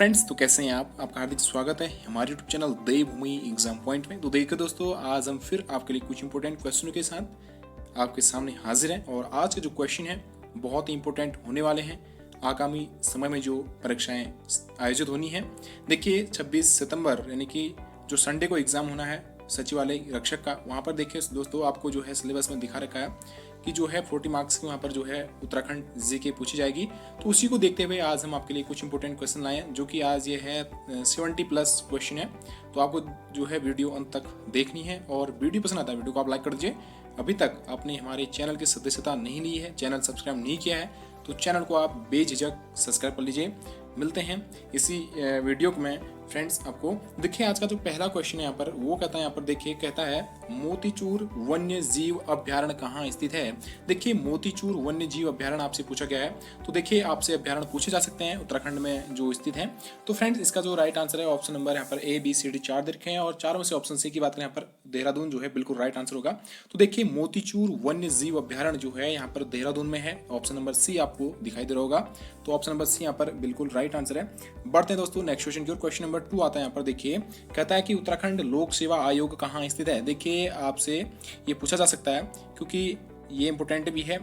Friends, तो कैसे हैं आप? आपका हार्दिक स्वागत है हमारे यूट्यूब चैनल देवभूमि एग्जाम पॉइंट में। तो देखिए दोस्तों, आज हम फिर आपके लिए कुछ इंपॉर्टेंट क्वेश्चनों के साथ आपके सामने हाजिर हैं। और आज के जो क्वेश्चन हैं बहुत ही इंपॉर्टेंट होने वाले हैं आगामी समय में जो परीक्षाएं आयोजित होनी है। देखिए 26 सितंबर यानी कि जो संडे को एग्जाम होना है सचिवालय रक्षक का, वहाँ पर देखिए दोस्तों आपको जो है सिलेबस में दिखा रखा है कि जो है 40 मार्क्स की वहाँ पर जो है उत्तराखंड जीके पूछी जाएगी। तो उसी को देखते हुए आज हम आपके लिए कुछ इंपॉर्टेंट क्वेश्चन लाए हैं, जो कि आज ये है 70+ क्वेश्चन है। तो आपको जो है वीडियो अंत तक देखनी है और वीडियो पसंद आता है वीडियो को आप लाइक कर दीजिए। अभी तक आपने हमारे चैनल की सदस्यता नहीं ली है, चैनल सब्सक्राइब नहीं किया है, तो चैनल को आप बेझिझक सब्सक्राइब कर लीजिए। मिलते हैं इसी वीडियो में फ्रेंड्स। आपको देखिए आज का जो पहला क्वेश्चन है यहाँ पर वो कहता है, यहाँ पर देखिए कहता है मोतीचूर वन्य जीव अभ्यारण्य कहाँ स्थित है। देखिए मोतीचूर वन्य जीव अभ्यारण्य आपसे पूछा गया है। तो देखिए आपसे अभ्यारण्य पूछे जा सकते हैं उत्तराखंड में जो स्थित है। तो फ्रेंड्स इसका जो राइट आंसर है ऑप्शन नंबर यहाँ पर ए बी सी डी 4 दे रखे हैं और चारों में से ऑप्शन सी की बात करें यहाँ पर देहरादून जो है बिल्कुल राइट आंसर होगा। तो देखिए मोतीचूर वन्य जीव अभ्यारण्य जो है यहाँ पर देहरादून में है। ऑप्शन नंबर सी आपको दिखाई दे रहा होगा। तो ऑप्शन नंबर सी यहाँ पर बिल्कुल राइट आंसर है। बढ़ते हैं दोस्तों नेक्स्ट क्वेश्चन की ओर। क्वेश्चन नंबर 2 आता है यहाँ पर। देखिए कहता है कि उत्तराखंड लोक सेवा आयोग कहाँ स्थित है। देखिए आपसे ये पूछा जा सकता है क्योंकि ये इंपोर्टेंट भी है।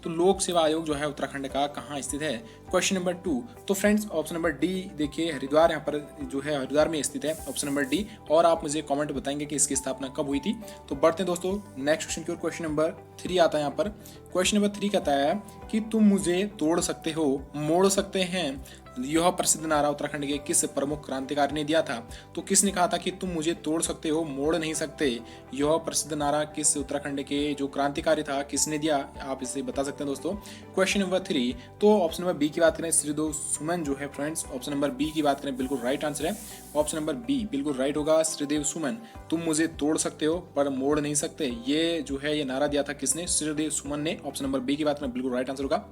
तो लोक सेवा आयोग जो है उत्तराखंड का कहाँ स्थित है। क्वेश्चन नंबर 2, तो फ्रेंड्स ऑप्शन नंबर डी देखिए हरिद्वार यहाँ पर जो है हरिद्वार में स्थित है। Option number D. और आप मुझे कमेंट बताएंगे कि इसकी स्थापना कब हुई थी। तो बढ़ते हैं दोस्तों नेक्स्ट क्वेश्चन की ओर। क्वेश्चन नंबर 3 आता है यहाँ पर। क्वेश्चन नंबर 3 कहता है कि तुम मुझे तोड़ सकते हो मोड़ सकते हैं, यह प्रसिद्ध नारा उत्तराखंड के किस प्रमुख क्रांतिकारी ने दिया था। तो किसने कहा था कि तुम मुझे तोड़ सकते हो मोड़ नहीं सकते। यह प्रसिद्ध नारा किस उत्तराखंड के जो क्रांतिकारी था किसने दिया, आप इसे बता सकते हैं दोस्तों। क्वेश्चन नंबर 3, तो ऑप्शन नंबर बी की बात करें श्रीदेव सुमन जो है फ्रेंड्स, ऑप्शन नंबर बी की बात करें बिल्कुल राइट आंसर है। ऑप्शन नंबर बी बिल्कुल राइट होगा। श्रीदेव सुमन तुम मुझे तोड़ सकते हो पर मोड़ नहीं सकते, ये जो है ये नारा दिया था किसने, श्रीदेव सुमन ने। ऑप्शन नंबर बी की बात करें बिल्कुल राइट आंसर होगा।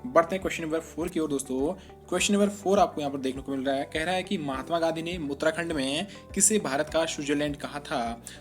बढ़ते हैं क्वेश्चन नंबर 4 की ओर दोस्तों। क्वेश्चन नंबर 4 आपको यहाँ पर देखने को मिल रहा है। कह रहा है कि महात्मा गांधी ने उत्तराखंड में किसे भारत का स्विट्जरलैंड कहा था।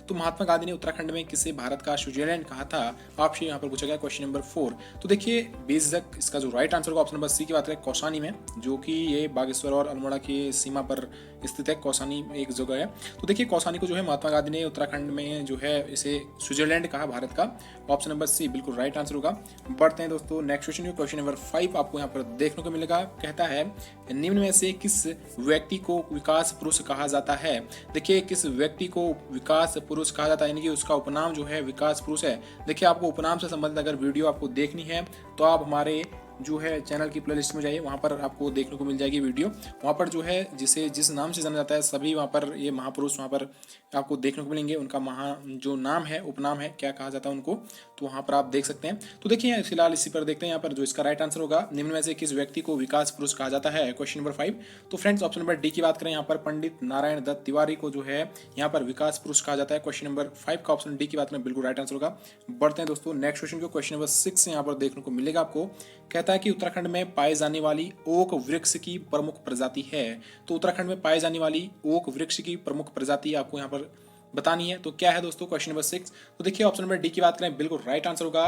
तो महात्मा गांधी ने उत्तराखंड में किसे भारत का स्विट्जरलैंड कहा था, आपसे यहाँ पर पूछा गया क्वेश्चन नंबर 4। तो देखिए बेझिझक इसका जो राइट आंसर होगा ऑप्शन नंबर सी की बात करें कौसानी में, जो कि ये बागेश्वर और अल्मोड़ा की सीमा पर स्थित है। कौसानी एक जगह है। तो देखिए कौसानी को जो है महात्मा गांधी ने उत्तराखंड में जो है इसे स्विट्जरलैंड कहा भारत का। ऑप्शन नंबर सी बिल्कुल राइट आंसर होगा। बढ़ते हैं दोस्तों नेक्स्ट क्वेश्चन। क्वेश्चन नंबर 5 आपको यहाँ पर देखने को मिलेगा। कहता है निम्न में से किस व्यक्ति को विकास पुरुष कहा जाता है। देखिए किस व्यक्ति को विकास पुरुष कहा जाता है, यानी कि उसका उपनाम जो है विकास पुरुष है। देखिए आपको उपनाम से संबंधित अगर वीडियो आपको देखनी है तो आप हमारे जो है चैनल की प्लेलिस्ट में जाइए, वहाँ पर आपको देखने को मिल जाएगी वीडियो। वहाँ पर जो है जिस नाम से जाना जाता है सभी वहाँ पर ये महापुरुष वहाँ पर आपको देखने को मिलेंगे। उनका जो नाम है उपनाम है क्या कहा जाता है उनको, तो वहाँ पर आप देख सकते हैं। तो देखिए फिलहाल इसी पर देखते हैं यहाँ पर जो इसका राइट आंसर होगा निम्न में से किस व्यक्ति को विकास पुरुष कहा जाता है। क्वेश्चन नंबर 5, तो फ्रेंड्स ऑप्शन नंबर डी की बात करें यहाँ पर पंडित नारायण दत्त तिवारी को जो है यहाँ पर विकास पुरुष कहा जाता है। क्वेश्चन नंबर 5 का ऑप्शन डी की बात करें बिल्कुल राइट आंसर होगा। बढ़ते हैं दोस्तों नेक्स्ट क्वेश्चन को। क्वेश्चन नंबर 6 यहाँ पर देखने को मिलेगा आपको। कहता है कि उत्तराखंड में पाए जाने वाली ओक वृक्ष की प्रमुख प्रजाति है। तो उत्तराखंड में पाए जाने वाली ओक वृक्ष की प्रमुख प्रजाति आपको यहाँ पर बतानी है। तो क्या है दोस्तों क्वेश्चन नंबर 6। तो देखिए ऑप्शन नंबर डी की बात करें बिल्कुल राइट आंसर होगा।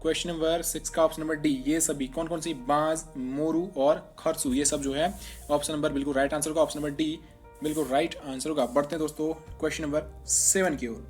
क्वेश्चन नंबर 6 का ऑप्शन नंबर डी, ये सभी कौन कौन सी बांज मोरू और खरसू ये सब जो है ऑप्शन नंबर बिल्कुल राइट आंसर होगा। ऑप्शन नंबर डी बिल्कुल राइट आंसर होगा। बढ़ते हैं दोस्तों क्वेश्चन नंबर 7 की ओर।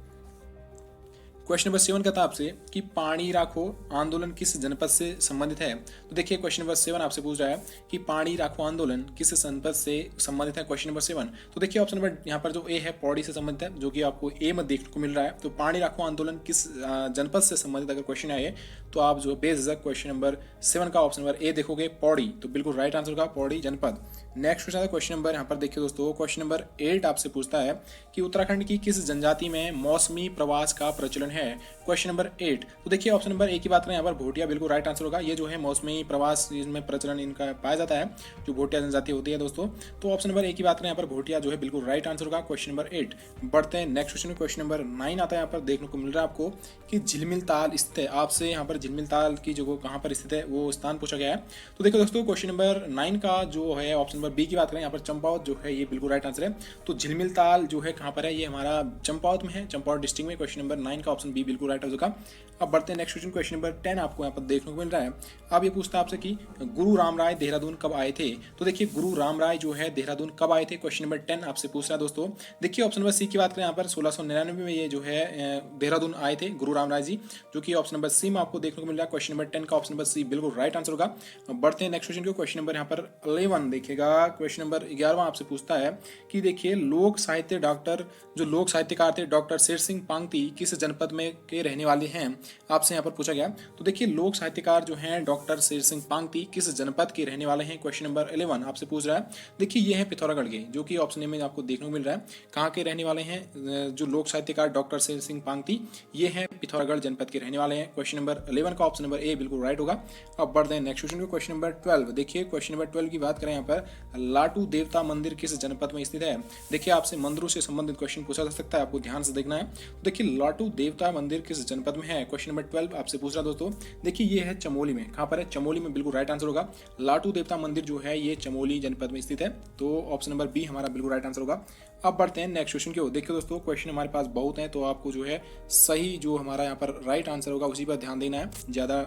क्वेश्चन नंबर 7 कहता है आपसे कि पानी राखो आंदोलन किस जनपद से संबंधित है। तो देखिए क्वेश्चन नंबर 7 आपसे पूछ रहा है कि पानी राखो आंदोलन किस जनपद से संबंधित है। क्वेश्चन नंबर 7, तो देखिए ऑप्शन नंबर यहाँ पर जो ए है पौड़ी से संबंधित है, जो कि आपको ए में देखने को मिल रहा है। तो पानी राखो आंदोलन किस जनपद से संबंधित अगर क्वेश्चन आए तो आप जो बेझिझक क्वेश्चन नंबर 7 का ऑप्शन नंबर ए देखोगे पौड़ी, तो बिल्कुल राइट आंसर होगा पौड़ी जनपद। नेक्स्ट क्वेश्चन है क्वेश्चन नंबर यहाँ पर देखिए दोस्तों क्वेश्चन नंबर 8 आपसे पूछता है कि उत्तराखंड की किस जनजाति में मौसमी प्रवास का प्रचलन है। क्वेश्चन नंबर 8, तो देखिए ऑप्शन नंबर ए की बात करें यहाँ पर भोटिया बिल्कुल राइट आंसर होगा। ये जो है मौसमी प्रवास इसमें प्रचलन इनका पाया जाता है, जो भोटिया जनजाति होती है दोस्तों। तो ऑप्शन नंबर ए की बात करें यहाँ पर भोटिया जो है बिल्कुल राइट आंसर होगा क्वेश्चन नंबर 8। बढ़ते हैं नेक्स्ट क्वेश्चन में। क्वेश्चन नंबर 9 आता है यहाँ पर देखने को मिल रहा है आपको कि झिलमिल ताल स्थित है। आपसे यहाँ पर पर झिलमिल ताल की जगह कहाँ पर स्थित है वो स्थान पूछा गया है। तो देखो दोस्तों क्वेश्चन नंबर 9 का जो है ऑप्शन नंबर बी की बात करें, यहाँ पर चंपावत जो है ये बिल्कुल राइट आंसर है। तो झिलमिल ताल जो है कहाँ पर है, ये हमारा चंपावत में है, चंपावत डिस्ट्रिक्ट में। क्वेश्चन नंबर 9 का ऑप्शन बी बिल्कुल राइट हो चुका। अब बढ़ते हैं नेक्स्ट क्वेश्चन, क्वेश्चन नंबर 10 आपको यहाँ पर देखने को मिल रहा है। अब ये पूछता है आपसे कि गुरु राम राय देहरादून कब आए थे। तो देखिए गुरु राम राय जो है देहरादून कब आए थे, क्वेश्चन नंबर 10 आपसे पूछ रहा है दोस्तों। देखिए ऑप्शन नंबर सी की बात करें, यहाँ पर 1699 में ये जो है देहरादून आए थे गुरु राम राय जी, जो कि ऑप्शन नंबर सी में आपको देखने को मिल रहा है। क्वेश्चन नंबर 10 का ऑप्शन नंबर सी बिल्कुल राइट आंसर होगा। बढ़ते हैं नेक्स्ट क्वेश्चन को, क्वेश्चन नंबर यहाँ पर 11 देखिएगा। क्वेश्चन नंबर 11 आपसे पूछता है कि देखिए लोक साहित्यकार थे डॉक्टर शेर सिंह पांगती किस जनपद में के रहने वाले हैं, आपसे यहाँ पर पूछा गया। तो देखिए लोक साहित्यकार जो हैं डॉक्टर शेर सिंह पांगती किस जनपद के रहने वाले हैं, क्वेश्चन नंबर 11 आपसे पूछ रहा है। देखिए ये है पिथौरागढ़ के, जो कि ऑप्शन ए में आपको देखने को मिल रहा है। कहाँ के रहने वाले हैं जो लोक साहित्यकार डॉक्टर शेर सिंह पांगती, ये है पिथौरागढ़ जनपद के रहने वाले हैं। क्वेश्चन नंबर 11 का ऑप्शन नंबर ए बिल्कुल राइट होगा। अब बढ़ते हैं नेक्स्ट क्वेश्चन को, क्वेश्चन नंबर 12 देखिए। क्वेश्चन नंबर 12 की बात करें, यहाँ पर लाटू देवता मंदिर किस जनपद में स्थित है। देखिए आपसे मंदिरों से संबंधित क्वेश्चन पूछा जा सकता है, आपको ध्यान से देखना है। देखिए लाटू देवता मंदिर किस जनपद में है, क्वेश्चन नंबर 12 आपसे पूछ रहा दोस्तों। देखिए ये है चमोली में, कहाँ पर है, चमोली में बिल्कुल राइट आंसर होगा। लाटू देवता मंदिर जो है ये चमोली जनपद में स्थित है, तो ऑप्शन नंबर बी हमारा बिल्कुल राइट आंसर होगा। अब बढ़ते हैं नेक्स्ट क्वेश्चन की ओर। देखिए दोस्तों क्वेश्चन हमारे पास बहुत हैं, तो आपको जो है सही जो हमारा यहाँ पर राइट आंसर होगा उसी पर ध्यान देना है, ज़्यादा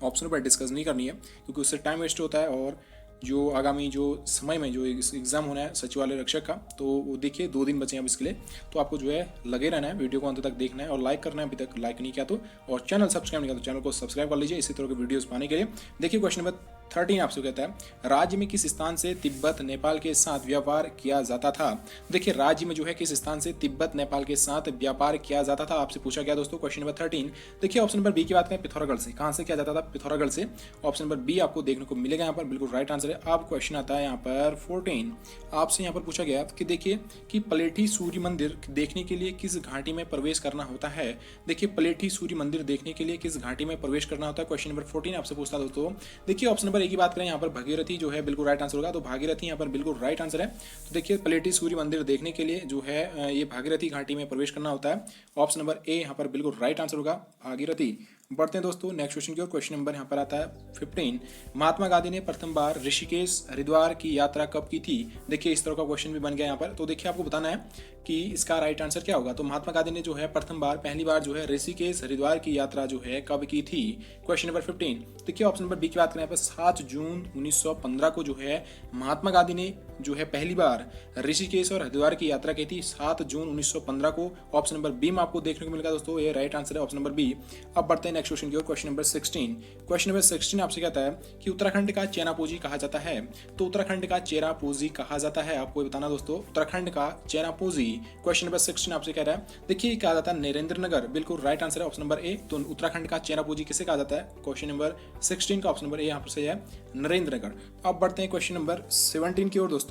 ऑप्शन पर डिस्कस नहीं करनी है, क्योंकि उससे टाइम वेस्ट होता है। और जो आगामी जो समय में जो एग्ज़ाम होना है सचिवालय रक्षक का, तो वो देखिए 2 दिन बचे हैं अब इसके लिए, तो आपको जो है लगे रहना है, वीडियो को अंत तक देखना है और लाइक करना है अभी तक लाइक नहीं किया तो, और चैनल सब्सक्राइब नहीं किया तो चैनल को सब्सक्राइब कर लीजिए इसी तरह के वीडियोस पाने के लिए। देखिए क्वेश्चन नंबर 13 आपसे कहता है राज्य में किस स्थान से तिब्बत नेपाल के साथ व्यापार किया जाता था। देखिए राज्य में जो है किस स्थान से तिब्बत नेपाल के साथ व्यापार किया जाता था, आपसे पूछा गया दोस्तों। क्वेश्चन नंबर 13 देखिए ऑप्शन नंबर बी की बात करें, पिथौरागढ़ से। कहां से किया जाता था, पिथौरागढ़ से। ऑप्शन नंबर बी आपको देखने को मिलेगा यहाँ पर, बिल्कुल राइट आंसर है। अब क्वेश्चन आता है यहाँ पर 14 आपसे यहाँ पर पूछा गया कि देखिए कि पलेठी सूर्य मंदिर देखने के लिए किस घाटी में प्रवेश करना होता है। देखिए पलेठी सूर्य मंदिर देखने के लिए किस घाटी में प्रवेश करना होता है, क्वेश्चन नंबर 14 आपसे पूछता दोस्तों। देखिए ऑप्शन नंबर ए की बात करें, यहाँ पर भागीरथी जो है बिल्कुल राइट आंसर होगा, तो भागीरथी यहाँ पर बिल्कुल राइट आंसर है। तो देखिए पलेठी सूर्य मंदिर देखने के लिए जो है ये भागीरथी घाटी में प्रवेश करना होता है। ऑप्शन नंबर ए यहाँ पर बिल्कुल राइट आंसर होगा, भागीरथी। बढ़ते हैं दोस्तों नेक्स्ट क्वेश्चन की ओर। क्वेश्चन नंबर यहाँ पर आता है 15 महात्मा गांधी ने प्रथम बार ऋषिकेश हरिद्वार की यात्रा कब की थी। देखिए इस तरह का क्वेश्चन भी बन गया यहाँ पर, तो देखिए आपको बताना है कि इसका राइट आंसर क्या होगा। तो महात्मा गांधी ने जो है पहली बार जो है ऋषिकेश हरिद्वार की यात्रा जो है कब की थी, क्वेश्चन नंबर 15। देखिए ऑप्शन नंबर बी की बात करें, यहाँ पर 7 जून 1915 को जो है महात्मा गांधी ने जो है पहली बार ऋषिकेश और हरिद्वार की यात्रा की थी, 7 जून 1915 को। ऑप्शन नंबर बी में आपको देखने को मिलेगा दोस्तों, ये राइट आंसर है ऑप्शन नंबर बी। अब बढ़ते हैं नेक्स्ट क्वेश्चन की ओर। क्वेश्चन नंबर 16 क्वेश्चन नंबर 16 आपसे कहता है कि उत्तराखंड का चेनापोजी कहा जाता है। तो उत्तराखंड का चेनापोजी कहा जाता है, आपको बताना दोस्तों उत्तराखंड का चेनापोजी। क्वेश्चन नंबर 16 आपसे कह रहा है, देखिए कहा जाता है नरेंद्र नगर, बिल्कुल राइट आंसर है ऑप्शन नंबर ए। तो उत्तराखंड का चेनापोजी किसे कहा जाता है, क्वेश्चन नंबर 16 का ऑप्शन नंबर ए यहाँ पर सही है, नरेंद्र नगर। अब बढ़ते हैं क्वेश्चन नंबर 17 की ओर दोस्तों।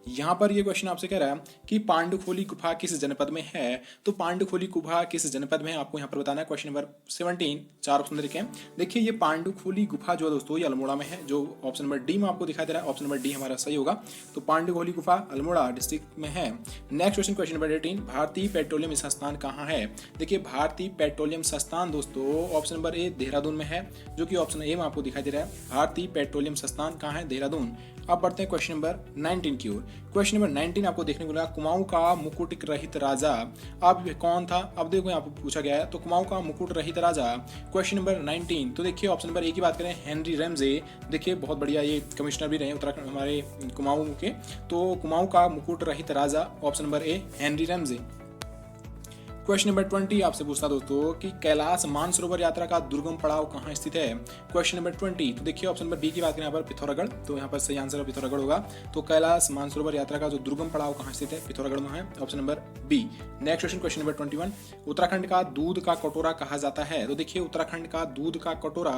यहाँ पर ये क्वेश्चन आपसे कह रहा है कि पांडुखोली गुफा किस जनपद में है। तो पांडुखोली गुफा किस जनपद में है, आपको यहाँ पर बताना है। क्वेश्चन नंबर 17 4 ऑप्शन लिखे। देखिए ये पांडुखोली गुफा जो है दोस्तों ये अल्मोड़ा में है, जो ऑप्शन नंबर डी में आपको दिखाई दे रहा है। ऑप्शन नंबर डी हमारा सही होगा, तो पांडुखोली गुफा अल्मोड़ा डिस्ट्रिक्ट में है। नेक्स्ट क्वेश्चन, क्वेश्चन नंबर 18 भारतीय पेट्रोलियम संस्थान कहाँ है। देखिए भारतीय पेट्रोलियम संस्थान दोस्तों ऑप्शन नंबर ए देहरादून में है, जो कि ऑप्शन ए में आपको दिखाई दे रहा है। भारतीय पेट्रोलियम संस्थान कहाँ है, देहरादून। अब बढ़ते हैं क्वेश्चन नंबर 19 की ओर। क्वेश्चन नंबर 19 आपको देखने को मिला, कुमाऊं का मुकुट रहित राजा अब कौन था। अब देखो यहाँ पर पूछा गया है, तो कुमाऊं का मुकुट रहित राजा क्वेश्चन नंबर 19। तो देखिए ऑप्शन नंबर ए की बात करें, हेनरी रैमजे। देखिए बहुत बढ़िया, ये कमिश्नर भी रहे उत्तराखंड हमारे कुमाऊं के। तो कुमाऊं का मुकुट रहित राजा option number A Henry Ramsay. Question number 20 आपसे पूछता दोस्तों कि कैलाश मानसरोवर यात्रा का दुर्गम पड़ाव कहाँ स्थित है। क्वेश्चन नंबर 20, तो देखिए ऑप्शन नंबर बी की बात करें यहाँ पर पिथौरागढ़, तो यहाँ पर सही आंसर पिथौरागढ़ होगा। तो कैलाश मानसरोवर यात्रा का जो दुर्गम पड़ाव कहाँ स्थित है, पिथौरागढ़ में है, option number B. Next question, question number 21 Uttarakhand का दूध का कटोरा कहा जाता है। तो देखिए उत्तराखंड का दूध का कटोरा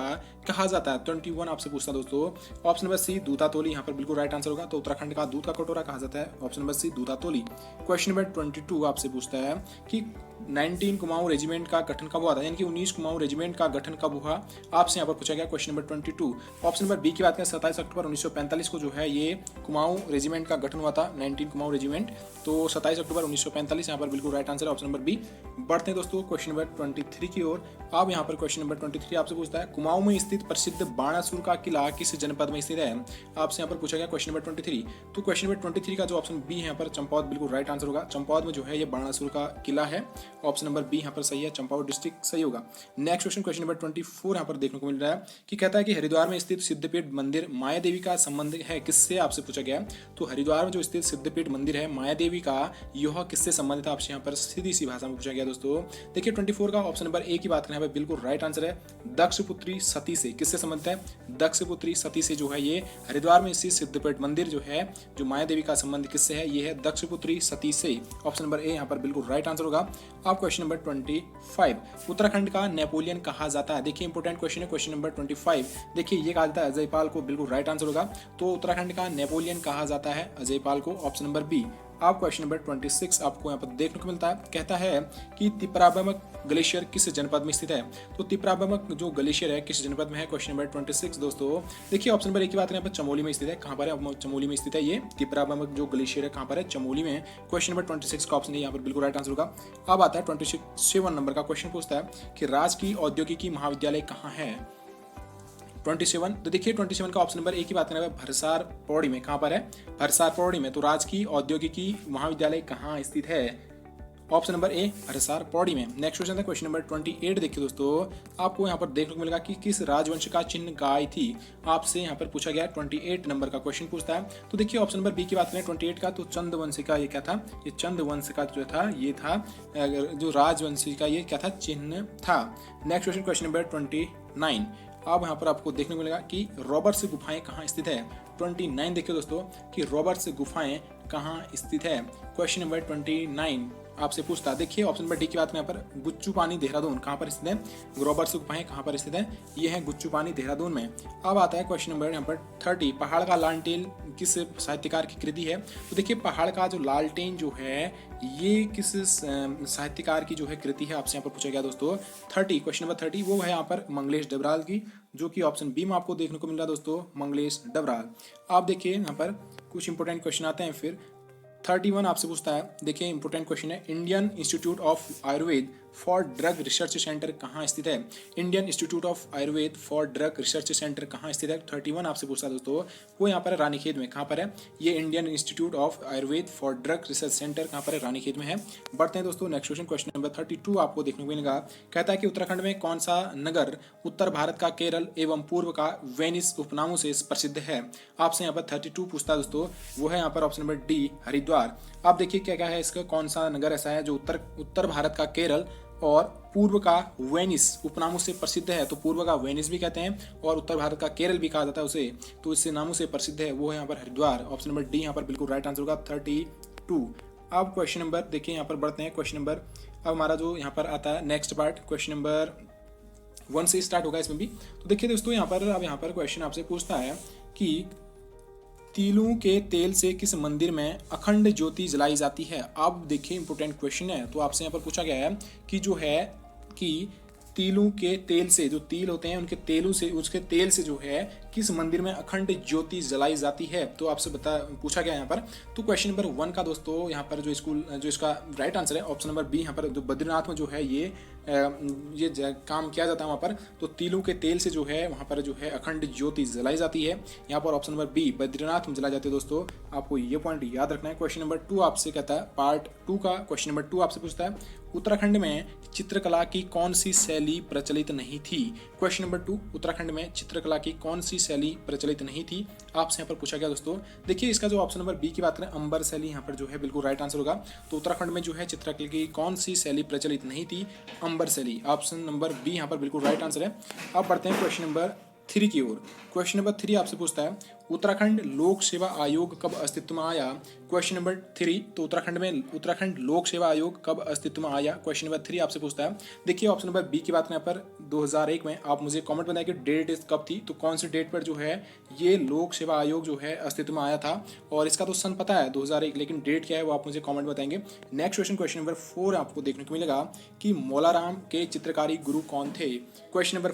कहा जाता है, 21 आपसे पूछता दोस्तों। ऑप्शन नंबर सी दूधातोली यहाँ पर बिल्कुल राइट आंसर होगा, तो उत्तराखंड का दूध का कटोरा कहा जाता है, option number C Dudhatoli. Question number 22 आपसे पूछता है कि 19 कुमाऊं रेजिमेंट का गठन कब हुआ था, यानी कि 19 कुमाऊं रेजिमेंट का गठन कब हुआ, आपसे यहाँ पर पूछा गया question number 22। Option number B की बात करें 27 अक्टूबर 1945 को जो है ये कुमाऊं रेजिमेंट का गठन हुआ था, 19 कुमाऊं रेजिमेंट। तो 27 अक्टूबर 1945 यहाँ पर बिल्कुल राइट आंसर है, ऑप्शन नंबर बी। बढ़ते हैं दोस्तों क्वेश्चन नंबर 23 की ओर। अब यहाँ पर क्वेश्चन नंबर 23 आपसे पूछता है कुमाऊं में स्थित प्रसिद्ध बाणासुर का किला किस जनपद में स्थित है, आपसे यहाँ पर पूछा गया क्वेश्चन नंबर 23। तो क्वेश्चन नंबर 23 का जो ऑप्शन बी है यहाँ पर चंपावत बिल्कुल राइट आंसर होगा। चंपावत में जो है ये बाणासुर का किला है, ऑप्शन नंबर बी यहाँ पर सही है, चंपावत डिस्ट्रिक्ट सही होगा। नेक्स्ट क्वेश्चन क्वेश्चन नंबर 24 यहाँ पर देखने को मिल रहा है कि कहता है कि हरिद्वार में स्थित सिद्धपीठ मंदिर माया देवी का संबंध है किससे, आपसे पूछा गया। तो हरिद्वार में जो स्थित सिद्धपीठ मंदिर है माया देवी का, यह किससे संबंधित है, आपसे यहाँ पर सीधी सी भाषा में पूछा गया दोस्तों। देखिए 24 का ऑप्शन नंबर ए की बात करें यहाँ पर बिल्कुल राइट आंसर है, दक्षपुत्री सती से। किससे संबंधित है, दक्षपुत्री सती से जो है ये हरिद्वार में स्थित सिद्धपीठ मंदिर जो है, जो माया देवी का संबंध किससे है, ये है दक्षपुत्री सती से। ऑप्शन नंबर ए यहाँ पर बिल्कुल राइट आंसर होगा। अब क्वेश्चन नंबर 25 उत्तराखंड का नेपोलियन कहा जाता है। देखिए इंपोर्टेंट क्वेश्चन है क्वेश्चन नंबर 25। देखिए ये कहा जाता है अजयपाल को, बिल्कुल राइट आंसर होगा। तो उत्तराखंड का नेपोलियन कहा जाता है अजयपाल को, ऑप्शन नंबर बी। अब क्वेश्चन नंबर 26 आपको यहाँ पर देखने को मिलता है, कहता है कि तिपराबमक ग्लेशियर किस जनपद में स्थित है। तो तिपराबमक जो ग्लेशियर है किस जनपद में है, क्वेश्चन नंबर 26 दोस्तों। देखिए ऑप्शन नंबर ए की बात करें यहाँ पर चमोली में स्थित है। कहाँ पर है, चमोली में स्थित है ये तिपराबमक जो ग्लेशियर है, कहाँ पर है, चमोली में। क्वेश्चन नंबर 26 का ऑप्शन यहाँ पर बिल्कुल राइट आंसर होगा। अब आता है 27 नंबर का क्वेश्चन, पूछता है कि राजकीय औद्योगिकी महाविद्यालय कहाँ है। 27, तो देखिए 27 का ऑप्शन नंबर ए की बात करें भरसार पौड़ी में। कहाँ पर है, भरसार पौड़ी में। तो राजकीय औद्योगिकी महाविद्यालय कहाँ स्थित है, ऑप्शन नंबर ए भरसार पौड़ी में। नेक्स्ट क्वेश्चन है क्वेश्चन नंबर 28। देखिए दोस्तों आपको यहाँ पर देखने को मिलेगा कि किस राजवंश का चिन्ह गाय थी, आपसे यहाँ पर पूछा गया 28 नंबर का क्वेश्चन पूछता है। तो देखिए ऑप्शन नंबर बी की बात करें 28 का, तो चंद्रवंशी का ये क्या था, ये चंद्रवंश का जो था ये था जो राजवंशी का ये क्या था, चिन्ह था। Next question question number 29। अब यहाँ पर आपको देखने को मिलेगा कि रॉबर्ट्स गुफाएं कहाँ स्थित है। 29 देखिए दोस्तों कि रॉबर्ट्स गुफाएं कहाँ स्थित है। क्वेश्चन नंबर 29 आपसे पूछता है। देखिए ऑप्शन नंबर डी की बात में यहाँ पर गुच्चू पानी देहरादून कहाँ पर स्थित है, रॉबर्ट्स गुफाएं कहाँ पर स्थित है, ये है गुच्चू पानी देहरादून में। अब आता है क्वेश्चन नंबर यहाँ पर 30 पहाड़ का लालटेन किस साहित्यकार की कृति है। तो देखिए पहाड़ का जो लालटेन जो है ये किस साहित्यकार की जो है कृति है, आपसे यहाँ पर पूछा गया दोस्तों। 30 क्वेश्चन नंबर 30 वो है यहाँ पर मंगलेश डबराल की, जो कि ऑप्शन बी में आपको देखने को मिल रहा है दोस्तों, मंगलेश डबराल। आप देखिए यहाँ पर कुछ इंपोर्टेंट क्वेश्चन आते हैं। फिर 31 आपसे पूछता है, देखिए इंपोर्टेंट क्वेश्चन है, Indian institute of Ayurveda for drug research centre कहाँ स्थित है। Indian institute of Ayurveda for drug research centre कहाँ स्थित है, 31 आपसे पूछता है दोस्तों। वो यहाँ पर है रानीखेत में। कहाँ पर है ये Indian institute of Ayurveda for drug research centre, कहाँ पर है, रानीखेत में है। बढ़ते हैं दोस्तों नेक्स्ट क्वेश्चन क्वेश्चन नंबर 32 आपको देखने को मिलेगा। कहता है कि उत्तराखंड में कौन सा नगर उत्तर भारत का केरल एवं पूर्व का वेनिस उपनामों से प्रसिद्ध है, आपसे यहाँ पर 32 पूछता है दोस्तों। वो है यहाँ पर ऑप्शन नंबर डी हरिद्वार। आप देखिए क्या क्या है इसका, कौन सा नगर ऐसा है जो उत्तर भारत का केरल और पूर्व का वेनिस उपनामों से प्रसिद्ध है। तो पूर्व का वेनिस भी कहते हैं और उत्तर भारत का केरल भी कहा जाता है उसे, तो इससे नामों से प्रसिद्ध है, वो है यहाँ पर हरिद्वार। ऑप्शन नंबर डी यहाँ पर बिल्कुल राइट आंसर होगा 32। अब क्वेश्चन नंबर देखिए यहाँ पर बढ़ते हैं क्वेश्चन नंबर, अब हमारा जो यहाँ पर आता है नेक्स्ट पार्ट क्वेश्चन नंबर 1 से स्टार्ट होगा इसमें भी। तो देखिए दोस्तों यहाँ पर अब यहाँ पर क्वेश्चन आपसे पूछता है कि तिलों के तेल से किस मंदिर में अखंड ज्योति जलाई जाती है। आप देखिए इंपोर्टेंट क्वेश्चन है। तो आपसे यहाँ पर पूछा गया है कि जो है कि तिलों के तेल से, जो तिल होते हैं उनके तेलों से, उसके तेल से जो है किस मंदिर में अखंड ज्योति जलाई जाती है। तो आपसे पूछा गया यहाँ पर। तो क्वेश्चन नंबर 1 का दोस्तों यहाँ पर जो इसका राइट आंसर है ऑप्शन नंबर बी, यहाँ पर जो बद्रीनाथ में जो है ये काम किया जाता है वहाँ पर, तो तिलों के तेल से जो है वहाँ पर जो है अखंड ज्योति जलाई जाती है। यहाँ पर ऑप्शन नंबर बी बद्रीनाथ में जलाई जाती है दोस्तों, आपको ये पॉइंट याद रखना है। क्वेश्चन नंबर 2 आपसे कहता है, पार्ट 2 का क्वेश्चन नंबर 2 आपसे पूछता है, उत्तराखंड में चित्रकला की कौन सी शैली प्रचलित नहीं थी। क्वेश्चन नंबर 2 उत्तराखंड में चित्रकला की कौन सी शैली प्रचलित नहीं थी, आपसे यहाँ पर पूछा गया दोस्तों। देखिए इसका जो ऑप्शन नंबर बी की बात करें अंबर शैली, यहाँ पर जो है बिल्कुल राइट आंसर होगा। तो उत्तराखंड में जो है चित्रकला की कौन सी शैली प्रचलित नहीं थी, अंबर शैली। ऑप्शन नंबर बी यहाँ पर बिल्कुल राइट आंसर है। अब बढ़ते हैं क्वेश्चन नंबर 3 की ओर। क्वेश्चन नंबर 3 आपसे पूछता है, उत्तराखंड लोक सेवा आयोग कब अस्तित्व में आया? क्वेश्चन नंबर 3, तो उत्तराखंड लोक सेवा आयोग कब अस्तित्व में आया? क्वेश्चन नंबर 3 आपसे पूछता है। देखिए ऑप्शन नंबर बी की बात करें यहाँ पर 2001 में। आप मुझे कमेंट बताएं कि डेट कब थी, तो कौन सी डेट पर जो है ये लोक सेवा आयोग जो है अस्तित्व में आया था, और इसका तो सन पता है 2001, लेकिन डेट क्या है वो आप मुझे कमेंट बताएंगे। नेक्स्ट क्वेश्चन नंबर 4 आपको देखने को मिलेगा कि मौलाराम के चित्रकारी गुरु कौन थे? क्वेश्चन नंबर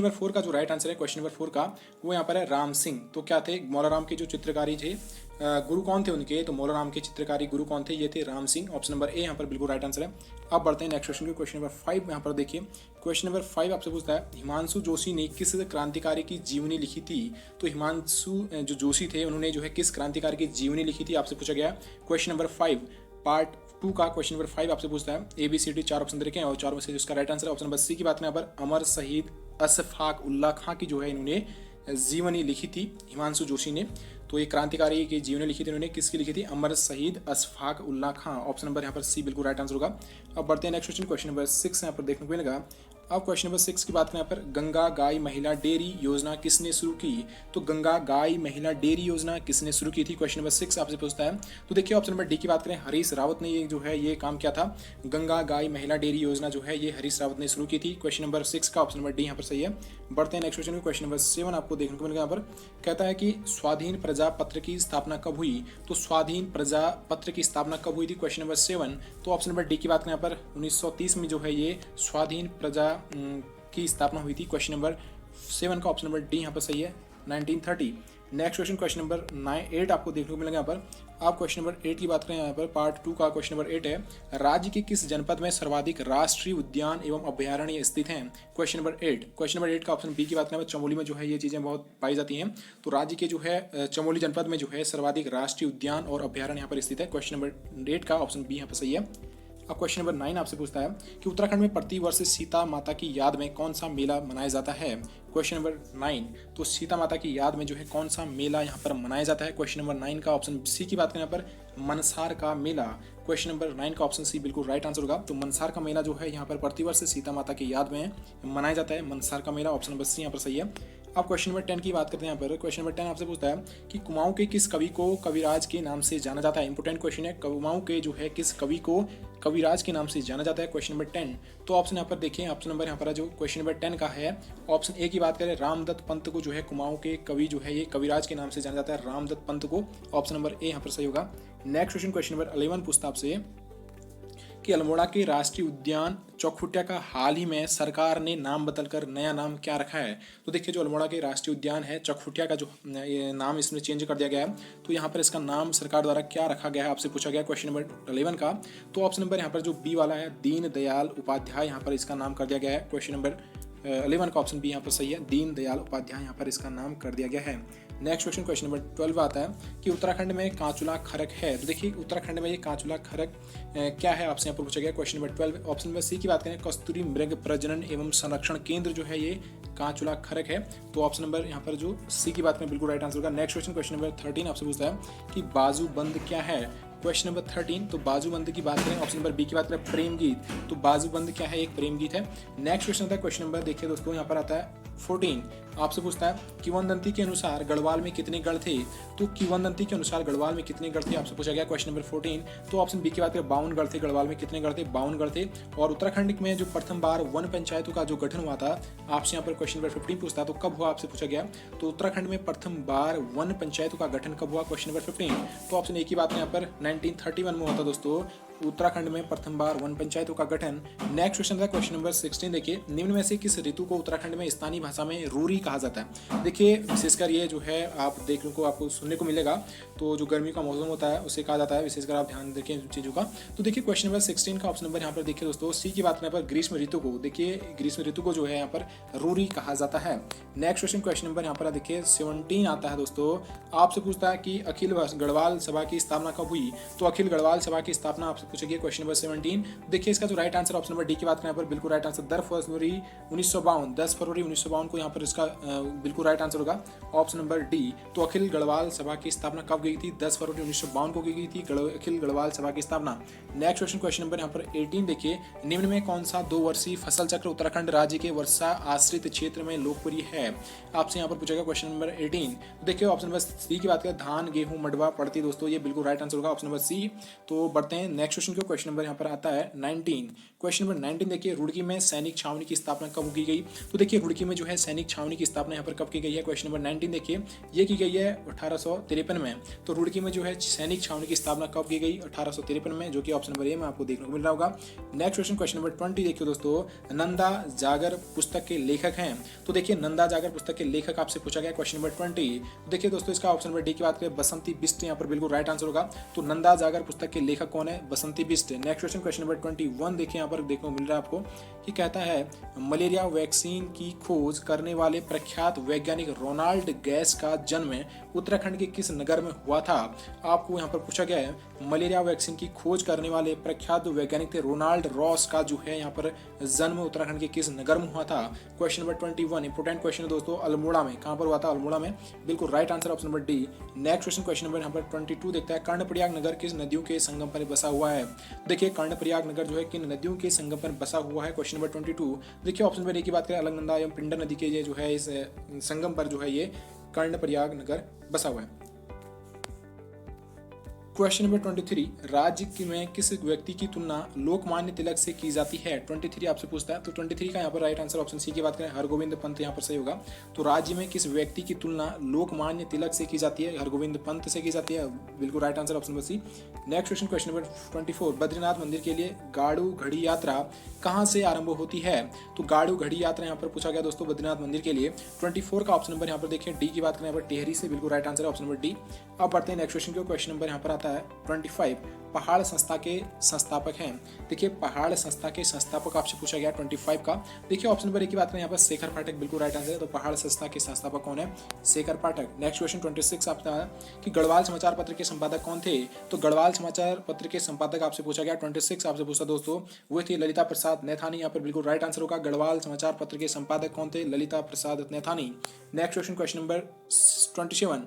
4 का जो राइट आंसर है क्वेश्चन नंबर 4 का, वो यहाँ पर है राम सिंह। तो क्या थे मौलाराम के जो चित्रकारी थे, गुरु कौन थे उनके? तो मौलाराम के चित्रकारी गुरु कौन थे? ये थे राम सिंह। ऑप्शन नंबर ए यहाँ पर बिल्कुल राइट आंसर है। अब बढ़ते हैं नेक्स्ट क्वेश्चन के। क्वेश्चन नंबर 5 यहाँ पर देखिए। क्वेश्चन नंबर 5 आपसे पूछता है हिमांशु जोशी ने किस क्रांतिकारी की जीवनी लिखी थी? तो हिमांशु जो जोशी थे उन्होंने जो है किस क्रांतिकारी की जीवनी लिखी थी, आपसे पूछा गया। क्वेश्चन नंबर 5 पार्ट 2 का क्वेश्चन नंबर 5 आपसे पूछता है। ABCD 4 ऑप्शन दे रखे हैं और 4 में से जिसका राइट आंसर है ऑप्शन नंबर सी की बात करें यहाँ पर अमर शहीद अशफाक उल्ला खां की जो है इन्होंने जीवनी लिखी थी हिमांशु जोशी ने। तो ये क्रांतिकारी की जीवनी लिखी थी इन्होंने, किसकी लिखी थी? अमर शहीद अशफाक उल्ला खां। ऑप्शन नंबर यहाँ पर सी बिल्कुल राइट आंसर होगा। अब बढ़ते हैं नेक्स्ट क्वेश्चन नंबर 6 यहाँ पर देखने को मिलेगा। अब क्वेश्चन नंबर 6 की बात करें यहाँ पर गंगा गाय महिला डेयरी योजना किसने शुरू की? तो गंगा गाय महिला डेयरी योजना किसने शुरू की थी? क्वेश्चन नंबर 6 आपसे पूछता है। तो देखिए ऑप्शन नंबर डी की बात करें हरीश रावत ने ये जो है ये काम किया था। गंगा गाय महिला डेयरी योजना जो है ये हरीश रावत ने शुरू की थी। क्वेश्चन नंबर 6 का ऑप्शन नंबर डी यहाँ पर सही है। बढ़ते हैं नेक्स्ट क्वेश्चन में। क्वेश्चन नंबर 7 आपको देखने को मिलेगा यहाँ पर। कहता है कि स्वाधीन प्रजापत्र की स्थापना कब हुई? तो स्वाधीन प्रजापत्र की स्थापना कब हुई थी? Question number 7। तो ऑप्शन नंबर डी की बात करें यहाँ पर 1930 में जो है ये स्वाधीन प्रजा की स्थापना हुई थी। क्वेश्चन नंबर 7 का ऑप्शन नंबर डी यहाँ पर सही है, 1930। नेक्स्ट क्वेश्चन नंबर 8 आपको देखने को मिलेगा यहाँ पर। आप क्वेश्चन नंबर 8 की बात करें यहाँ पर पार्ट 2 का क्वेश्चन नंबर 8 है राज्य के किस जनपद में सर्वाधिक राष्ट्रीय उद्यान एवं अभ्यारण्य स्थित हैं? क्वेश्चन नंबर 8 का ऑप्शन बी की बात करें चमोली में जो है ये चीज़ें बहुत पाई जाती हैं। तो राज्य के जो है चमोली जनपद में जो है सर्वाधिक राष्ट्रीय उद्यान और अभ्यारण्य यहाँ पर स्थित है। क्वेश्चन नंबर 8 का ऑप्शन बी यहाँ पर सही है। अब क्वेश्चन नंबर 9 आपसे पूछता है कि उत्तराखंड में प्रतिवर्ष सीता माता की याद में कौन सा मेला मनाया जाता है? क्वेश्चन नंबर 9, तो सीता माता की याद में जो है कौन सा मेला यहाँ पर मनाया जाता है? क्वेश्चन नंबर 9 का ऑप्शन सी की बात करें यहाँ पर मनसार का मेला। क्वेश्चन नंबर 9 का ऑप्शन सी बिल्कुल राइट आंसर होगा। तो मनसार का मेला जो है यहाँ पर प्रतिवर्ष सीता माता की याद में मनाया जाता है। मनसार का मेला ऑप्शन नंबर सी यहाँ पर सही है। अब क्वेश्चन नंबर 10 की बात करते हैं यहाँ पर। क्वेश्चन नंबर 10 आपसे पूछता है कि कुमाऊं के किस कवि को कविराज के नाम से जाना जाता है? इंपोर्टेंट क्वेश्चन है। कुमाऊं के जो है किस कवि को कविराज के नाम से जाना जाता है? Question number 10। तो ऑप्शन यहाँ पर देखिए, ऑप्शन नंबर यहाँ पर जो क्वेश्चन नंबर 10 का है ऑप्शन ए की बात करें रामदत्त पंत को जो है कुमाऊं के कवि जो है ये कविराज के नाम से जाना जाता है, रामदत्त पंत को। ऑप्शन नंबर ए यहाँ पर सही होगा। नेक्स्ट क्वेश्चन नंबर 11 पूछता आपसे कि अल्मोड़ा के राष्ट्रीय उद्यान चौखुटिया का हाल ही में सरकार ने नाम बदलकर नया नाम क्या रखा है? तो देखिए जो अल्मोड़ा के राष्ट्रीय उद्यान है चौखुटिया का जो नाम इसमें चेंज कर दिया गया है, तो यहाँ पर इसका नाम सरकार द्वारा क्या रखा गया है आपसे पूछा गया क्वेश्चन नंबर 11 का। तो ऑप्शन नंबर यहाँ पर जो बी वाला है दीन दयाल उपाध्याय यहाँ पर इसका नाम कर दिया गया है। क्वेश्चन नंबर 11 का ऑप्शन बी यहाँ पर सही है, दीन दयाल उपाध्याय यहाँ पर इसका नाम कर दिया गया है। नेक्स्ट क्वेश्चन नंबर 12 आता है कि उत्तराखंड में कांचुला खरक है। तो देखिए उत्तराखंड में ये कांचुला खरक क्या है आपसे यहाँ पर पूछा गया question number 12। Option number C की बात करें कस्तूरी मृग प्रजनन एवं संरक्षण केंद्र जो है ये कांचुला खरक है। तो ऑप्शन नंबर यहाँ पर जो सी की बात करें बिल्कुल राइट आंसर होगा। नेक्स्ट क्वेश्चन नंबर 13 आपसे पूछता है कि बाजूबंद क्या है? क्वेश्चन नंबर 13, तो बाजूबंद की बात करें ऑप्शन नंबर बी की बात करें प्रेम गीत, तो बाजूबंद क्या है? एक प्रेम गीत है। नेक्स्ट क्वेश्चन आता है क्वेश्चन नंबर देखिए दोस्तों यहाँ पर आता है 14, आपसे पूछता है किवंदंती के अनुसार गढ़वाल में कितने गढ़ थे? तो किवंदंती के अनुसार गढ़वाल में कितने गढ़ थे आपसे पूछा गया क्वेश्चन नंबर 14। तो ऑप्शन बी की बात करें 52 गढ़ थे। गढ़वाल में कितने गढ़ थे? 52 गढ़ थे। और उत्तराखंड में जो प्रथम बार वन पंचायतों का जो गठन हुआ था आपसे यहाँ पर क्वेश्चन नंबर 15 पूछता है, तो कब हुआ आपसे पूछा गया। तो उत्तराखंड में प्रथम बार वन पंचायतों का गठन कब हुआ? Question number 15। तो ऑप्शन ए की बात यहाँ पर 1931 में हुआ था दोस्तों उत्तराखंड में प्रथम बार वन पंचायतों का गठन। नेक्स्ट क्वेश्चन था क्वेश्चन नंबर 16 देखिए, निम्न में से किस ऋतु को उत्तराखंड में स्थानीय भाषा में रूरी कहा जाता है? देखिए विशेषकर ये जो है आप देखने को आपको सुनने को मिलेगा, तो जो गर्मी का मौसम होता है उसे कहा जाता है, विशेषकर आप ध्यान रखें इन चीज़ों का। तो देखिए क्वेश्चन नंबर 16 का ऑप्शन नंबर यहाँ पर देखिए दोस्तों सी की बात करने पर ग्रीष्म ऋतु को, देखिए ग्रीष्म ऋतु को जो है यहाँ पर रूरी कहा जाता है। नेक्स्ट क्वेश्चन नंबर यहाँ पर देखिए 17 आता है दोस्तों, आपसे पूछता है कि अखिल गढ़वाल सभा की स्थापना कब हुई? तो अखिल गढ़वाल सभा की स्थापना आपसे आपसे पूछा गया क्वेश्चन नंबर 17। देखिए इसका जो right answer option number D की बात करें यहाँ पर बिल्कुल राइट आंसर 10 फरवरी 1952 को यहाँ पर इसका बिल्कुल राइट आंसर होगा ऑप्शन नंबर डी। तो अखिल गढ़वाल सभा की स्थापना कब गई थी? 10 फरवरी 1952 को की गई थी अखिल गढ़वाल सभा की स्थापना। नेक्स्ट क्वेश्चन नंबर यहाँ पर 18 देखिए, निम्न में कौन सा 2 वर्षीय फसल चक्र उत्तराखंड राज्य के वर्षा आश्रित क्षेत्र में लोकप्रिय है? आपसे यहाँ पर पूछा गया क्वेश्चन नंबर 18। देखिए ऑप्शन नंबर सी की बात करें, धान गेहूं मडवा पड़ती, दोस्तों ये बिल्कुल राइट आंसर होगा ऑप्शन नंबर सी। तो बढ़ते हैं नेक्स्ट क्वेश्चन को। क्वेश्चन नंबर यहाँ पर आता है 19। क्वेश्चन नंबर 19 देखिए, रुड़की में सैनिक छावनी की स्थापना कब की गई? तो देखिए रुड़की में जो है सैनिक छावनी की स्थापना यहाँ पर कब की गई है? क्वेश्चन नंबर 19 देखिए, ये की गई है 1853 में। तो रुड़की में जो है सैनिक छावनी की स्थापना कब की गई? 1853 में, जो कि ऑप्शन नंबर ए में आपको देखने को मिल रहा होगा। नेक्स्ट क्वेश्चन नंबर 20 देखिए दोस्तों, नंदा जागर पुस्तक के लेखक हैं। तो देखिए नंदा जागर पुस्तक के लेखक आपसे पूछा गया क्वेश्चन नंबर 20। तो देखिए दोस्तों इसका ऑप्शन नंबर डी की बात करें, बसंती बिष्ट यहाँ पर बिल्कुल राइट आंसर होगा। तो नंदा जागर पुस्तक के लेखक कौन है? बसंती बिष्ट। नेक्स्ट क्वेश्चन नंबर 21 देखिए यहाँ पर देखने को मिल रहा है आपको कि कहता है, मलेरिया वैक्सीन की खोज करने वाले प्रख्यात वैज्ञानिक रोनाल्ड गैस का जन्म उत्तराखंड के किस नगर में हुआ था? आपको यहाँ पर पूछा गया है, मलेरिया वैक्सीन की खोज करने वाले प्रख्यात वैज्ञानिक थे रोनाल्ड रॉस का जो है यहाँ पर जन्म उत्तराखंड के किस नगर में हुआ था? क्वेश्चन नंबर 21 इंपोर्टेंट क्वेश्चन है दोस्तों, अल्मोड़ा में। कहाँ पर हुआ था? अल्मोड़ा में, बिल्कुल right answer option number D. Next question number यहाँ पर 22 देखता है, कर्णप्रयाग नगर किस नदियों के संगम पर बसा हुआ है? देखिए कर्णप्रयाग नगर जो है किन नदियों के संगम पर बसा हुआ है? क्वेश्चन नंबर 22 देखिए ऑप्शन नंबर ए की बात करें, अलकनंदा एवं पिंडर नदी के ये जो है इस संगम पर जो है ये कर्णप्रयाग नगर बसा हुआ है। क्वेश्चन नंबर 23, राज्य में किस व्यक्ति की तुलना लोकमान्य तिलक से की जाती है? 23 आपसे पूछता है। तो 23 का यहाँ पर राइट आंसर ऑप्शन सी की बात करें, हरगोविंद पंत यहाँ पर सही होगा। तो राज्य में किस व्यक्ति की तुलना लोकमान्य तिलक से की जाती है? हरगोविंद पंत से की जाती है, बिल्कुल right answer option number C. Next question number 24, Badrinath मंदिर के लिए गाड़ू घड़ी यात्रा कहाँ से आरंभ होती है? तो गाड़ू घड़ी यात्रा यहाँ पर पूछा गया दोस्तों बद्रीनाथ मंदिर के लिए। 24 का ऑप्शन नंबर यहाँ पर देखिए डी की बात करें, यहाँ पर टेहरी से, बिल्कुल right answer option number D. अब बढ़ते हैं नेक्स्ट क्वेश्चन को। क्वेश्चन नंबर यहाँ पर आता है 25, पहाड़ संस्था के संस्थापक हैं। देखिए पहाड़ संस्था के संस्थापक आपसे पूछा गया 25 का। देखिए ऑप्शन नंबर ए की बात करें यहाँ पर शेखर पाठक, बिल्कुल राइट आंसर है। तो पहाड़ संस्था के संस्थापक कौन है? शेखर पाठक। नेक्स्ट क्वेश्चन 26 आपका है कि गढ़वाल समाचार पत्र के संपादक कौन थे? तो गढ़वाल समाचार पत्र के संपादक आपसे पूछा गया 26 आपसे पूछा दोस्तों, वो थे ललिता प्रसाद नैथानी। यहाँ पर बिल्कुल राइट आंसर होगा, गढ़वाल समाचार पत्र के संपादक कौन थे? ललिता प्रसाद नैथानी। नेक्स्ट क्वेश्चन नंबर 27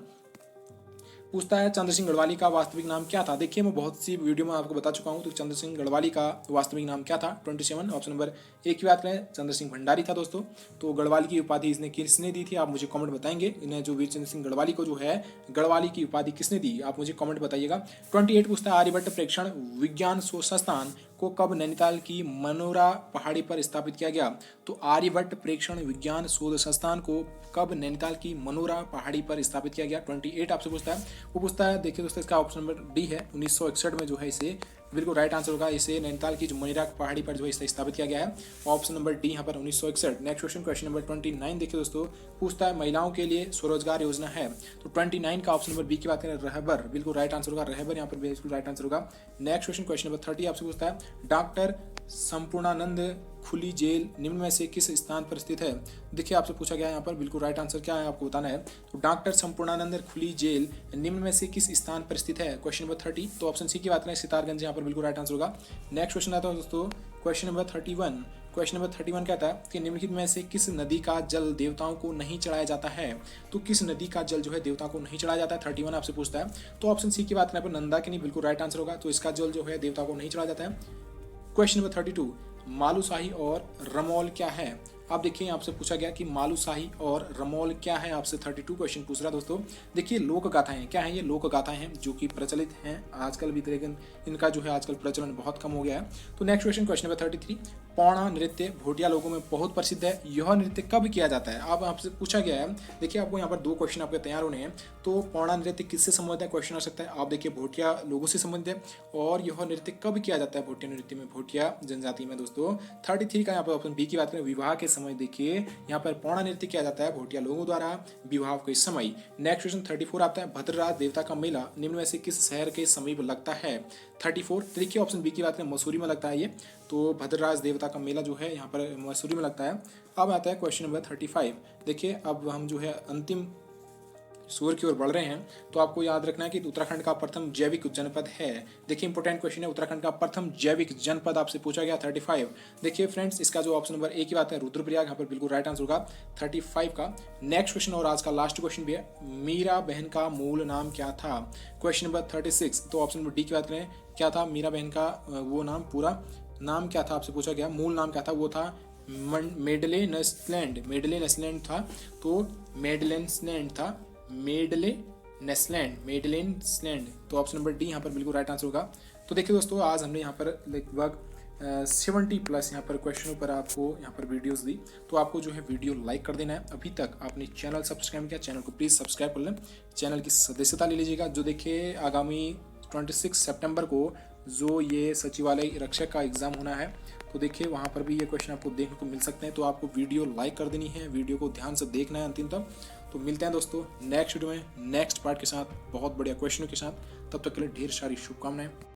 पूछता है, चंद्र सिंह गढ़वाली का वास्तविक नाम क्या था? देखिए मैं बहुत सी वीडियो में आपको बता चुका हूं, तो चंद्र सिंह गढ़वाली का वास्तविक नाम क्या था? 27 ऑप्शन नंबर ए की बात करें, चंद्र सिंह भंडारी था दोस्तों। तो गढ़वाली की उपाधि इसने किसने दी थी? आप मुझे कमेंट बताएंगे। इन्हें जो वीर चंद्र सिंह गढ़वाली को जो है गढ़वाली की उपाधि किसने दी, आप मुझे कमेंट बताइएगा। 28 पूछता है, आर्यभट्ट प्रेक्षण विज्ञान शोध संस्थान को कब नैनीताल की मनोरा पहाड़ी पर स्थापित किया गया? तो आर्यभट्ट प्रेक्षण विज्ञान शोध संस्थान को कब नैनीताल की मनोरा पहाड़ी पर स्थापित किया गया? 28 आपसे पूछता है। वो पूछता है, देखिए दोस्तों इसका ऑप्शन नंबर डी है, 1961 में जो है इसे बिल्कुल राइट आंसर होगा। इसे नैनीताल की जो मनोरा पहाड़ी पर जो है इसे स्थापित किया गया है, ऑप्शन नंबर डी यहाँ पर 1961। नेक्स्ट क्वेश्चन नंबर 29 देखिए दोस्तों, पूछता है महिलाओं के लिए स्वरोजगार योजना है। तो 29 का ऑप्शन नंबर बी की बात करें, रहबर, बिल्कुल राइट आंसर होगा। रहबर यहाँ पर बिल्कुल राइट आंसर होगा। नेक्स्ट क्वेश्चन नंबर 30 आपसे पूछता है, डॉक्टर संपूर्णानंद खुली जेल निम्न में से किस स्थान पर स्थित है? देखिए आपसे पूछा गया यहाँ पर, बिल्कुल राइट आंसर क्या है आपको बताना है। तो डॉक्टर संपूर्णानंद खुली जेल निम्न में से किस स्थान पर स्थित है? क्वेश्चन नंबर 30, तो ऑप्शन सी की बात करें, सितारगंज, यहाँ पर बिल्कुल राइट आंसर होगा। नेक्स्ट क्वेश्चन आता है दोस्तों, क्वेश्चन नंबर 31। क्वेश्चन नंबर 31 कहता है कि निम्नलिखित में से किस नदी का जल देवताओं को नहीं चढ़ाया जाता है? तो किस नदी का जल जो है देवताओं को नहीं चढ़ाया जाता है? 31 आपसे पूछता है। तो ऑप्शन सी की बात करें पर नंदा की नहीं, बिल्कुल राइट आंसर होगा। तो इसका जल जो है देवताओं को नहीं चढ़ाया जाता है। क्वेश्चन नंबर 32, मालूशाही और रमौल क्या है? आप देखिए आपसे पूछा गया कि मालूशाही और रमौल क्या है, आपसे 32 क्वेश्चन पूछ रहा दोस्तों। देखिए लोक गाथाएं क्या है? ये लोक गाथाएं हैं जो कि प्रचलित हैं आजकल भी, लेकिन इनका जो है आजकल प्रचलन बहुत कम हो गया है। तो नेक्स्ट क्वेश्चन नंबर 33, पौड़ा नृत्य भोटिया लोगों में बहुत प्रसिद्ध है, यह नृत्य कब किया जाता है? आप आपसे पूछा गया है। देखिए आपको यहाँ पर 2 क्वेश्चन आपके तैयार होने हैं। तो पौड़ा नृत्य किससे संबंधित है क्वेश्चन आ सकता है। आप देखिए भोटिया लोगों से संबंधित है, और यह नृत्य कब किया जाता है भोटिया नृत्य में, भोटिया जनजाति में दोस्तों। 33 का यहाँ पर ऑप्शन बी की बात करें, विवाह के समय, देखिए यहाँ पर पौड़ा नृत्य किया जाता है भोटिया लोगों द्वारा विवाह के समय। नेक्स्ट क्वेश्चन 34 आता है, भद्रराज देवता का मेला निम्न में से किस शहर के समीप लगता है? 34 देखिए ऑप्शन बी की बात करें, मसूरी में लगता है ये। तो भद्रराज देवता का मेला जो है यहाँ पर मसूरी में लगता है। अब आता है क्वेश्चन नंबर 35। देखिए अब हम जो है अंतिम सूर्य की ओर बढ़ रहे हैं, तो आपको याद रखना है कि उत्तराखंड का प्रथम जैविक जनपद है। देखिए इंपॉर्टेंट क्वेश्चन है, उत्तराखंड का प्रथम जैविक जनपद आपसे पूछा गया 35। देखिए फ्रेंड्स, इसका जो ऑप्शन नंबर ए की बात है रुद्रप्रयाग, यहाँ पर बिल्कुल राइट आंसर होगा 35 का। नेक्स्ट क्वेश्चन और आज का लास्ट क्वेश्चन भी है, मीरा बहन का मूल नाम क्या था? Question number 36। तो ऑप्शन नंबर डी की बात करें, क्या था मीरा बहन का वो नाम, पूरा नाम क्या था आपसे पूछा गया, मूल नाम क्या था? वो था मेडले नेस्लैंड। मेडले नेस्लैंड था, तो मेडलेन्सलैंड था, मेडले नेस्लैंड। तो ऑप्शन नंबर डी यहाँ पर बिल्कुल राइट आंसर होगा। तो देखिए दोस्तों, आज हमने यहाँ पर लगभग 70+ यहाँ पर क्वेश्चनों पर आपको यहाँ पर वीडियोस दी। तो आपको जो है वीडियो लाइक कर देना है। अभी तक आपने चैनल सब्सक्राइब किया, चैनल को प्लीज़ सब्सक्राइब कर लें, चैनल की सदस्यता ले लीजिएगा। जो देखिए आगामी 26 सितंबर को जो ये सचिवालय रक्षक का एग्ज़ाम होना है, तो देखिए वहाँ पर भी ये क्वेश्चन आपको देखने को मिल सकते हैं। तो आपको वीडियो लाइक कर देनी है, वीडियो को ध्यान से देखना है अंतिम तक। तो मिलते हैं दोस्तों नेक्स्ट वीडियो में नेक्स्ट पार्ट के साथ, बहुत बढ़िया क्वेश्चनों के साथ। तब तक के लिए ढेर सारी शुभकामनाएं।